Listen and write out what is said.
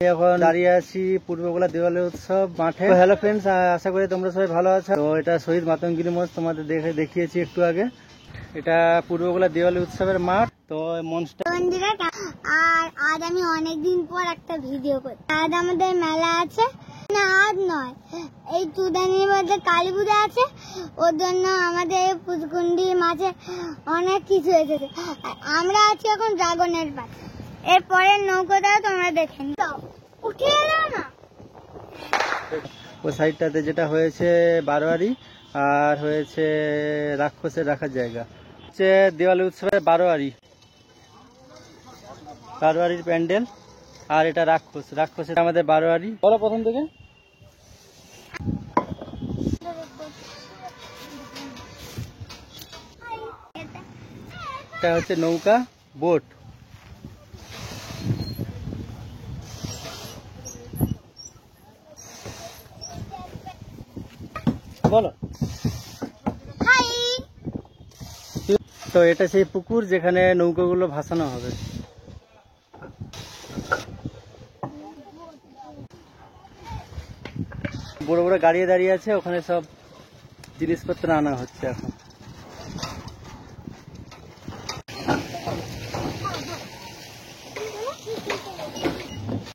এখন দাঁড়িয়ে আছি পূর্ববেলা দেওয়ালি উৎসব মাঠে। হ্যালো ফ্রেন্ডস, আশা করি তোমরা সবাই ভালো আছো। তো এটা শহীদ মাতঙ্গিনী মঞ্চ, তোমাদের দেখিয়েছি একটু আগে। এটা পূর্ববেলা দেওয়ালি উৎসবের মাঠ। তো মঞ্চটা আর আজ আমি অনেকদিন পর একটা ভিডিও করছি। আজ আমাদের মেলা আছে, না আজ নয়, এই চুদানির মধ্যে কালী পূজা আছে। ওর জন্য আমাদের পুজকুন্ডির মাঝে অনেক কিছু এসেছে। আমরা আছি এখন ড্রাগনের পাশে। এরপরের নৌকোটাও তোমরা দেখে নিও, উঠে এলো না। ওই সাইডটাতে যেটা হয়েছে বারোয়ারি আর হয়েছে রাক্ষসের রাখার জায়গা। হচ্ছে দেওয়ালি উৎসবের বারোয়ারির প্যান্ডেল। আর এটা রাক্ষসের আমাদের বারোয়ারি। বলো প্রথম থেকে। এটা হচ্ছে নৌকা, বোট। বলো। তো এটা সেই পুকুর যেখানে নৌকাগুলো ভাসানো হবে। বড় বড় গাড়ি দাঁড়িয়ে আছে, ওখানে সব জিনিসপত্র আনা হচ্ছে এখন।